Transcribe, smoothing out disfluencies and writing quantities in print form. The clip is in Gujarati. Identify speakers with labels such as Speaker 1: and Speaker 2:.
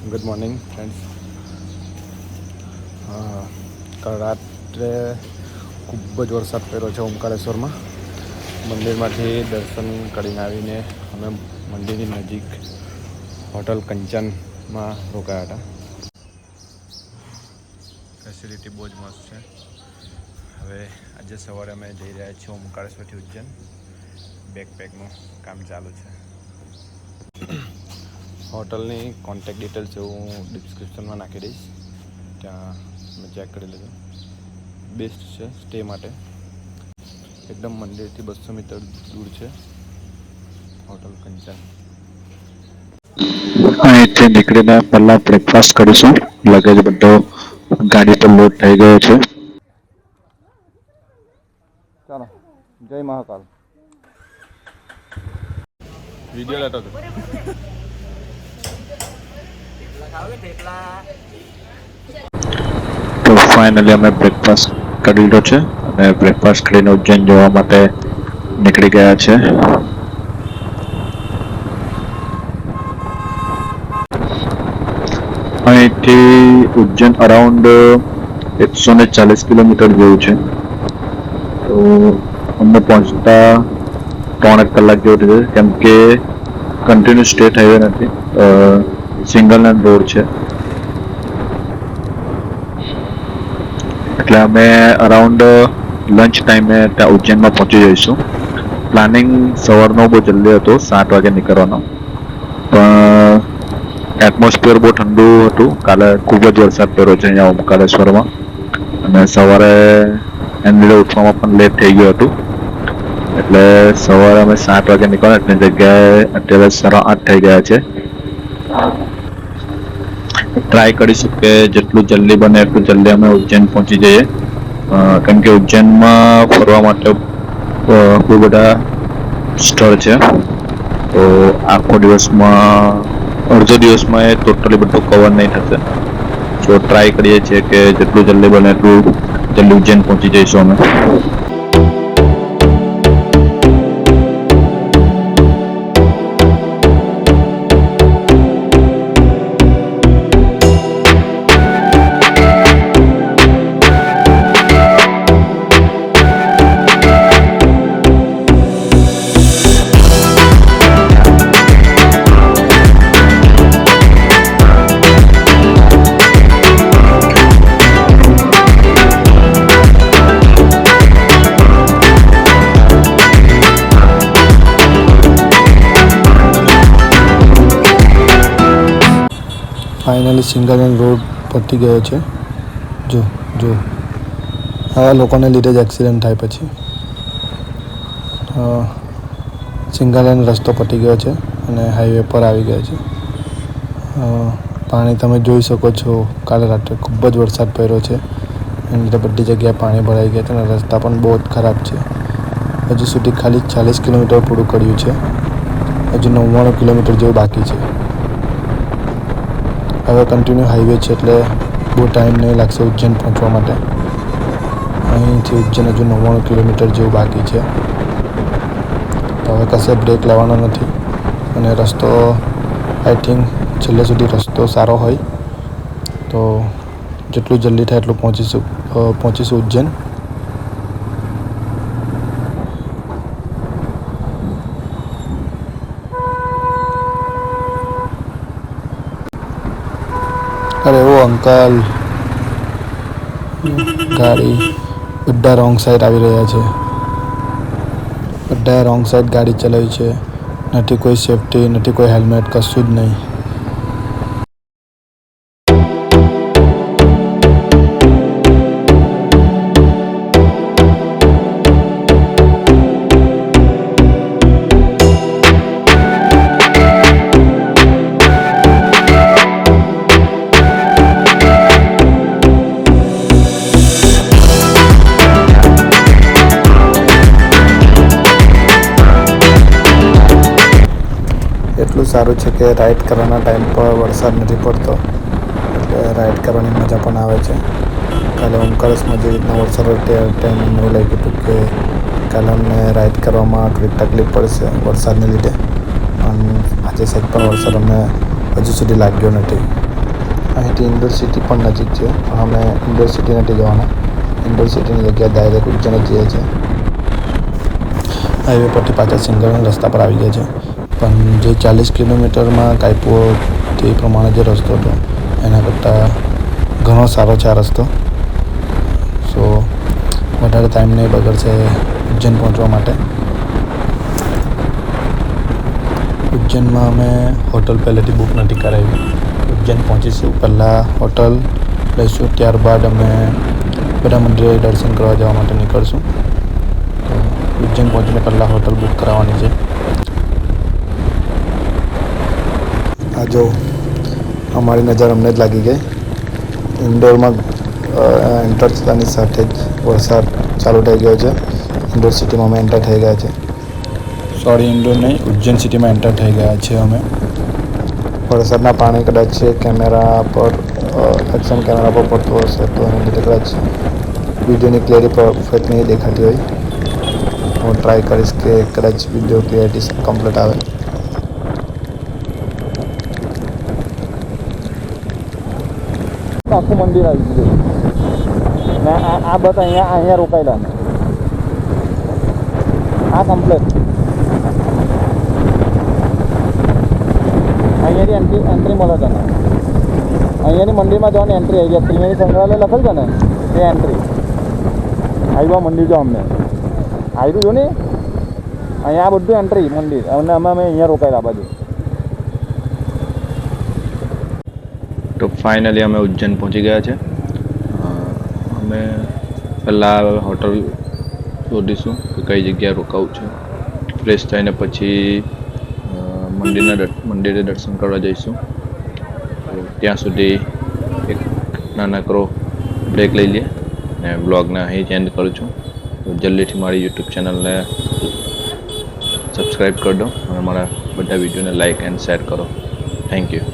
Speaker 1: Good morning friends. કાલ રાત્રે ખૂબ જ વરસાદ પડ્યો છે ઓમકારેશ્વરમાં. મંદિરમાંથી દર્શન કરીને આવીને અમે મંદિરની નજીક હોટલ કંચનમાં રોકાયા હતા. ફેસિલિટી બહુ જ મસ્ત છે. હવે આજે સવારે અમે જઈ રહ્યા છીએ ઓમકારેશ્વરથી ઉજ્જૈન. બેકપેકનું કામ ચાલુ છે. હોટલની કોન્ટેક્ટ ડિટેલ્સ હું ડિસ્ક્રિપ્શનમાં નાખી દઈશ, ત્યાં તમે ચેક કરી લેજો. બેસ્ટ છે સ્ટે માટે. એકદમ મંદિરથી 200 મીટર દૂર છે હોટલ કંચન.
Speaker 2: અહીંથી નીકળીને પહેલા બ્રેકફાસ્ટ કરીશું. લગેજ બધો ગાડી પર લોડ થઈ ગયો છે.
Speaker 1: ચાલો, જય મહાકાલ. વિડીયો લેતો હતો.
Speaker 2: તો ફાઇનલી અમે બ્રેકફાસ્ટ કરી લીધો છે અને બ્રેકફાસ્ટ કરીને ઉજ્જૈન જવા માટે નીકળી ગયા છે. અહીંથી ઉજ્જૈન અરાઉન્ડ 140 કિલોમીટર જેવું છે. તો અમને પહોંચતા 3 કલાક જેવું થશે, કેમ કે કન્ટિન્યુ સ્ટેટ હાઈવે નથી, સિંગલ લેન રોડ છે. એટલે અમે અરાઉન્ડ લંચ ટાઈમે ત્યાં ઉજ્જૈનમાં પહોંચી જઈશું. પ્લાનિંગ સવારનો બહુ જલ્દી હતો, 7 વાગે નીકળવાનો, પણ એટમોસ્ફિયર બહુ ઠંડુ હતું. કાલે ખૂબ જ વરસાદ પડ્યો છે અહીંયા ઓમકારેશ્વરમાં, અને સવારે એની લીધે ઉઠવામાં પણ લેટ થઈ ગયું હતું. એટલે સવારે અમે 7 વાગે નીકળ્યા, એટલી જગ્યાએ અત્યારે 8:30 થઈ ગયા છે. ટ્રાય કરીશું કે જેટલું જલ્દી બને એટલું જલ્દી અમે ઉજ્જૈન પહોંચી જઈએ, કેમ કે ઉજ્જૈનમાં ફરવા માટે ખૂબ બધા સ્થળ છે. તો આખો દિવસમાં અડધો દિવસમાં એ ટોટલી બધું કવર નહીં થશે. તો ટ્રાય કરીએ છીએ કે જેટલું જલ્દી બને એટલું જલ્દી ઉજ્જૈન પહોંચી જઈશું અમે.
Speaker 1: ફાઇનલી સિંગલ લેન રોડ પતી ગયો છે. જો આવા લોકોને લીધે જ એક્સિડન્ટ થાય પછી. સિંગલ લેન રસ્તો પતી ગયો છે અને હાઈવે પર આવી ગયો છે. પાણી તમે જોઈ શકો છો. કાલે રાત્રે ખૂબ જ વરસાદ પડ્યો છે, એની લીધે બધી જગ્યાએ પાણી ભરાઈ ગયા છે અને રસ્તા પણ બહુ જ ખરાબ છે. હજુ સુધી ખાલી 40 કિલોમીટર પૂરું કર્યું છે. હજુ 99 કિલોમીટર જેવું બાકી છે. હવે કન્ટિન્યુ હાઈવે છે એટલે બહુ ટાઈમ નહીં લાગશે ઉજ્જૈન પહોંચવા માટે. અહીંથી ઉજ્જૈન હજુ 99 કિલોમીટર જેવું બાકી છે. તો હવે કશે બ્રેક લેવાનો નથી, અને રસ્તો આઈ થિંક છેલ્લે સુધી રસ્તો સારો હોય તો જેટલું જલ્દી થાય એટલું પહોંચીશું ઉજ્જૈન. અરે ઓ અંકલ, ગાડી બધા રોંગ સાઈડ આવી રહ્યા છે. બધાએ રોંગ સાઈડ ગાડી ચલાવી છે. નથી કોઈ સેફટી, નથી કોઈ હેલ્મેટ, કશું જ નહીં. એટલું સારું છે કે રાઈડ કરવાના ટાઈમ પર વરસાદ નથી પડતો, એટલે રાઈડ કરવાની મજા પણ આવે છે. કાલે ઓમકારેશ્વરમાં જે રીતના વરસાદ હતો તે ટાઈમે મને લાગ્યું હતું કે કાલે અમને રાઈડ કરવામાં થોડીક તકલીફ પડશે વરસાદને લીધે, પણ આજે સાઈડ પણ વરસાદ અમને હજુ સુધી લાગ્યો નથી. અહીંથી ઇન્ડોર સિટી પણ નજીક છે, પણ અમે ઇન્ડોર સિટી નથી જવાના. ઇન્ડોર સિટીની જગ્યાએ ડાયરેક્ટ ઉજ્જૈન જ જઈએ છીએ. હાઈવે પરથી પાછા સિંગલ રસ્તા પર આવી ગયા છે, પણ જે 40 કિલોમીટરમાં કાપ્યો તે પ્રમાણે જે રસ્તો હતો એના કરતાં ઘણો સારો છે આ રસ્તો. સો વધારે ટાઈમ નહીં બગડશે ઉજ્જૈન પહોંચવા માટે. ઉજ્જૈનમાં અમે હોટલ પહેલેથી બુક નથી કરાવી. ઉજ્જૈન પહોંચીશું પહેલાં હોટલ લઈશું, ત્યારબાદ અમે બધા મંદિરે દર્શન કરવા જવા માટે નીકળશું. તો ઉજ્જૈન પહોંચીને પહેલાં હોટલ બુક કરાવવાની છે. આ જો અમારી નજર અમને જ લાગી ગઈ. ઇન્ડોરમાં એન્ટર થતાની સાથે જ વરસાદ ચાલુ થઈ ગયો છે. ઇન્ડોર સિટીમાં અમે એન્ટર થઈ ગયા છે. સોરી, ઇન્ડોર નહીં, ઉજ્જૈન સિટીમાં એન્ટર થઈ ગયા છે અમે. વરસાદના પાણી કદાચ કેમેરા પર એક્શન કેમેરા પર પડતો હશે તો એને લીધે કદાચ વિડીયોની ક્લેરિટી પરફેક્ટ નહીં દેખાતી હોય. હું ટ્રાય કરીશ કે કદાચ વિડીયો ક્લિયરિટી કમ્પ્લીટ આવે.
Speaker 3: આખું મંદિર આવી ગયું ને આ બસ અહીંયા રોકાયેલા આ કમ્પ્લેટ અહીંયાથી એન્ટ્રી મળે છે ને અહીંયાની મંદિરમાં જવાની એન્ટ્રી આવી ગયા. ત્રિવેણી સંગ્રહાલય લખેલ છે ને એ એન્ટ્રી આવ્યું મંદિર જો અમને આવ્યું જો ને અહીંયા આ બધું એન્ટ્રી મંદિર અને અમે અહીંયા રોકાયેલા બાજુ.
Speaker 2: તો ફાઇનલી અમે ઉજ્જૈન પહોંચી ગયા છે. અમે પહેલાં હોટલ શોધીશું કે કઈ જગ્યાએ રોકાવું છે. ફ્રેશ થઈને પછી મંદિરે દર્શન કરવા જઈશું. ત્યાં સુધી એક નાનકડો બ્રેક લઈ લઈએ અને બ્લોગને અહીં જ એન્ડ કરું છું. તો જલ્દીથી મારી યુટ્યુબ ચેનલને સબસ્ક્રાઈબ કરી દો અને મારા બધા વિડીયોને લાઇક એન્ડ શેર કરો. Thank you.